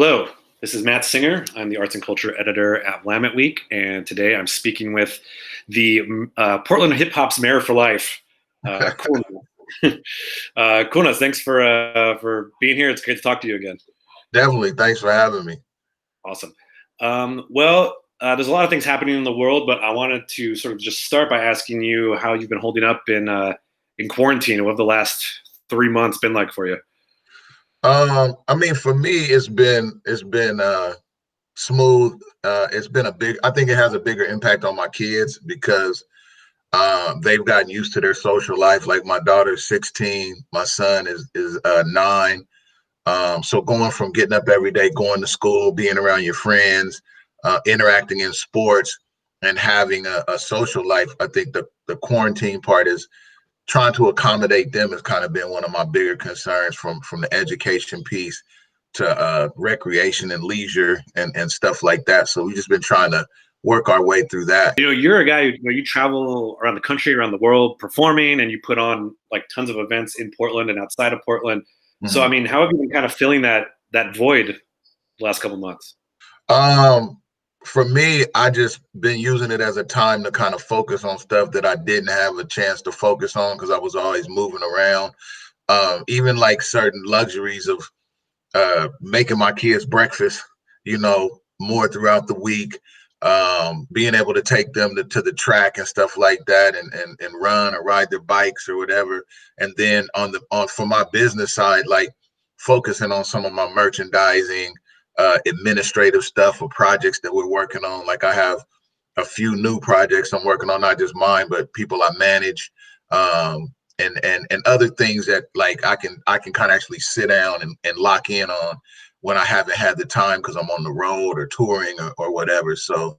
Hello, this is Matt Singer. I'm the arts and culture editor at Willamette Week, and today I'm speaking with the Portland hip hop's mayor for life, Kuna. Kuna, thanks for being here. It's great to talk to you again. Definitely. Thanks for having me. Awesome. There's a lot of things happening in the world, but I wanted to sort of just start by asking you how you've been holding up in quarantine. What have the last 3 months been like for you? I mean, for me, it's been smooth. It's been I think it has a bigger impact on my kids because they've gotten used to their social life. Like my daughter's 16, my son is 9. So going from getting up every day, going to school, being around your friends, interacting in sports, and having a social life, I think the quarantine part is trying to accommodate them has kind of been one of my bigger concerns from the education piece to recreation and leisure and stuff like that. So we've just been trying to work our way through that. You're a guy who you travel around the country, around the world performing, and you put on like tons of events in Portland and outside of Portland. So, I mean, how have you been kind of filling that void the last couple of months? For me, I just been using it as a time to kind of focus on stuff that I didn't have a chance to focus on because I was always moving around. Even like certain luxuries of making my kids breakfast, more throughout the week, being able to take them to the track and stuff like that and run or ride their bikes or whatever. And then for my business side, like focusing on some of my merchandising, administrative stuff or projects that we're working on. Like I have a few new projects I'm working on, not just mine, but people I manage, and other things that like I can kind of actually sit down and lock in on when I haven't had the time because I'm on the road or touring or whatever. So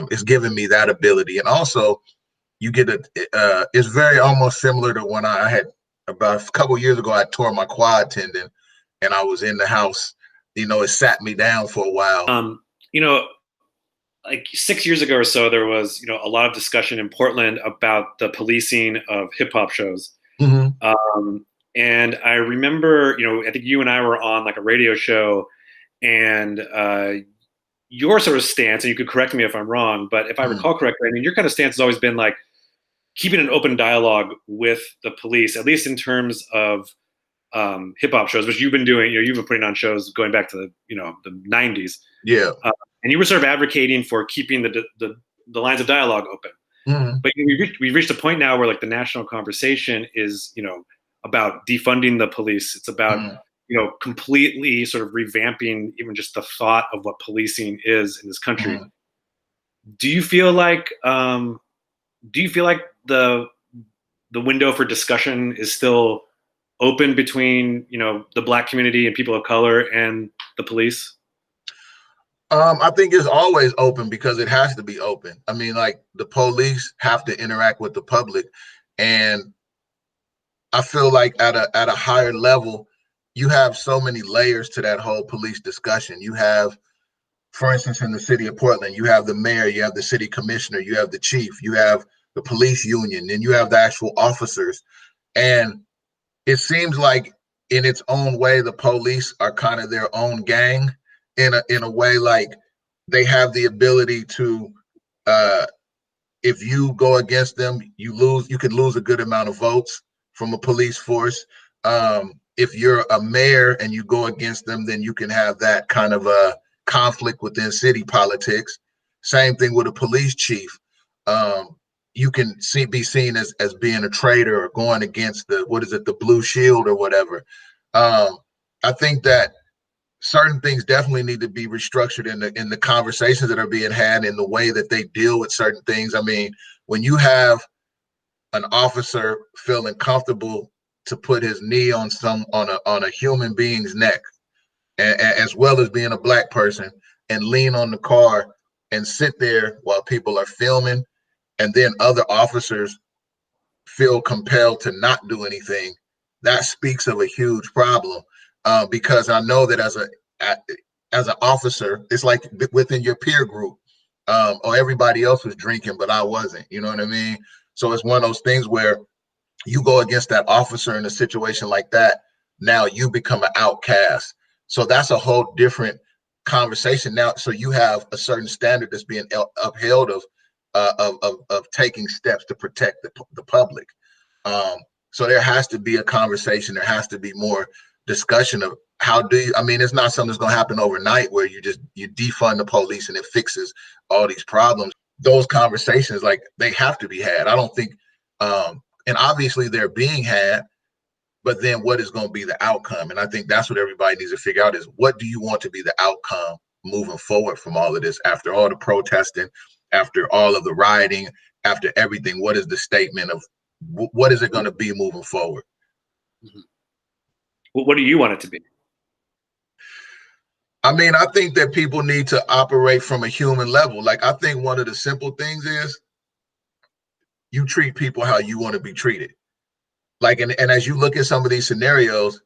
it's given me that ability. And also you get it's very almost similar to when I had about a couple of years ago, I tore my quad tendon and I was in the house. It sat me down for a while. You know, like 6 years ago or so, there was, a lot of discussion in Portland about the policing of hip hop shows. And I remember, I think you and I were on like a radio show, and your sort of stance, and you could correct me if I'm wrong, but if I recall correctly, I mean, your kind of stance has always been like keeping an open dialogue with the police, at least in terms of hip hop shows, which you've been doing. You've been putting on shows going back to the 90s. Yeah. And you were sort of advocating for keeping the lines of dialogue open. But we've reached a point now where like the national conversation is, about defunding the police. It's about, completely sort of revamping even just the thought of what policing is in this country. Do you feel like the window for discussion is still open between, the Black community and people of color and the police? I think it's always open because it has to be open. I mean, like the police have to interact with the public, and I feel like at a higher level, you have so many layers to that whole police discussion. You have, for instance, in the city of Portland, you have the mayor, you have the city commissioner, you have the chief, you have the police union, and you have the actual officers. And it seems like in its own way, the police are kind of their own gang in a way, like they have the ability to, if you go against them, you could lose a good amount of votes from a police force. If you're a mayor and you go against them, then you can have that kind of a conflict within city politics. Same thing with a police chief. You can be seen as being a traitor or going against the blue shield or whatever. I think that certain things definitely need to be restructured in the conversations that are being had, in the way that they deal with certain things. I mean, when you have an officer feeling comfortable to put his knee on a human being's neck, as well as being a Black person, and lean on the car and sit there while people are filming, and then other officers feel compelled to not do anything, that speaks of a huge problem. Because I know that as an officer, it's like within your peer group, or everybody else was drinking, but I wasn't. You know what I mean? So it's one of those things where you go against that officer in a situation like that, now you become an outcast. So that's a whole different conversation now. So you have a certain standard that's being upheld of taking steps to protect the public. So there has to be a conversation. There has to be more discussion of how do you, I mean, it's not something that's going to happen overnight where you defund the police and it fixes all these problems. Those conversations, like, they have to be had. I don't think, and obviously they're being had, but then what is going to be the outcome? And I think that's what everybody needs to figure out is, what do you want to be the outcome moving forward from all of this? After all the protesting, after all of the rioting, after everything, what is the statement of what is it going to be moving forward? Mm-hmm. Well, what do you want it to be? I mean, I think that people need to operate from a human level. Like, I think one of the simple things is you treat people how you want to be treated. Like, and as you look at some of these scenarios,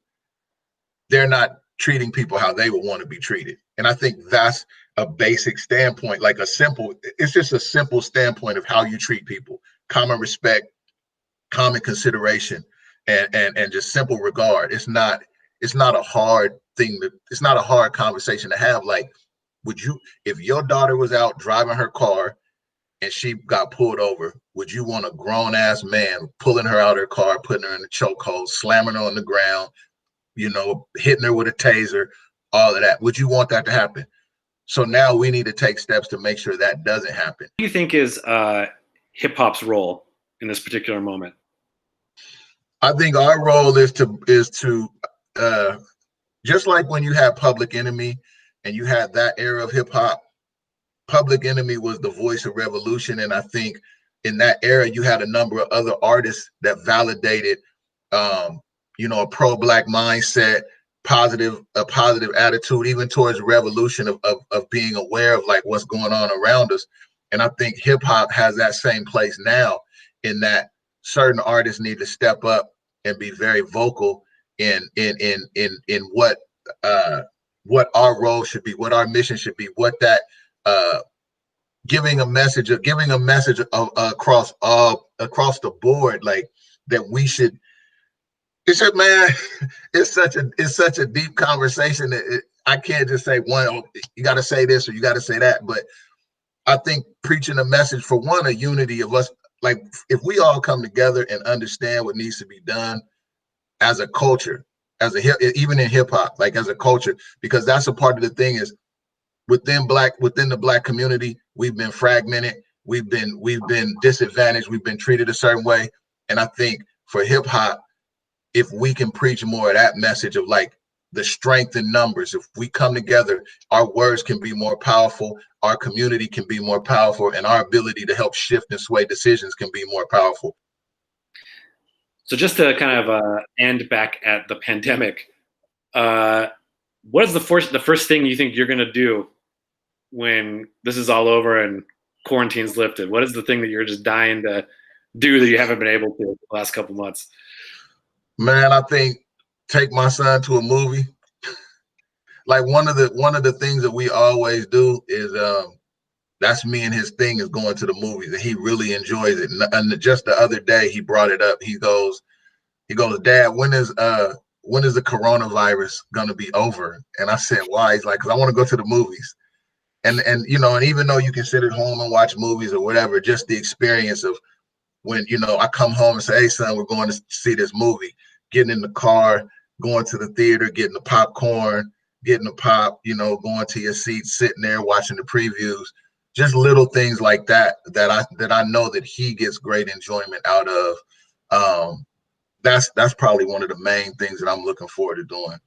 they're not treating people how they would want to be treated. And I think that's a basic standpoint, like it's just a simple standpoint of how you treat people, common respect, common consideration, and just simple regard. It's not a hard thing it's not a hard conversation to have. Like, would you, if your daughter was out driving her car and she got pulled over, would you want a grown ass man pulling her out of her car, putting her in the chokehold, slamming her on the ground, hitting her with a taser, all of that? Would you want that to happen? So now we need to take steps to make sure that doesn't happen. What do you think is hip hop's role in this particular moment? I think our role is to just like when you had Public Enemy and you had that era of hip hop, Public Enemy was the voice of revolution. And I think in that era, you had a number of other artists that validated, a pro-Black mindset, a positive attitude, even towards revolution of being aware of like what's going on around us. And I think hip hop has that same place now, in that certain artists need to step up and be very vocal in what our role should be, what our mission should be, what that giving a message across the board, like that we should. It's just, man, it's such a deep conversation that I can't just say you got to say this or you got to say that. But I think preaching a message, for one, a unity of us, like if we all come together and understand what needs to be done as a culture, even in hip hop, like as a culture, because that's a part of the thing is within the Black community, we've been fragmented, we've been disadvantaged, we've been treated a certain way. And I think for hip hop, if we can preach more of that message of like the strength in numbers, if we come together, our words can be more powerful, our community can be more powerful, and our ability to help shift and sway decisions can be more powerful. So just to kind of end back at the pandemic, what is the first thing you think you're going to do when this is all over and quarantine's lifted? What is the thing that you're just dying to do that you haven't been able to the last couple months? Man, I think take my son to a movie. Like one of the things that we always do is that's me and his thing, is going to the movies, and he really enjoys it. And just the other day he brought it up. He goes, Dad, when is the coronavirus gonna be over? And I said, why? He's like, because I want to go to the movies. And even though you can sit at home and watch movies or whatever, just the experience of when I come home and say, hey son, we're going to see this movie, getting in the car, going to the theater, getting the popcorn, getting the pop, going to your seat, sitting there watching the previews, just little things like that I know that he gets great enjoyment out of. That's probably one of the main things that I'm looking forward to doing.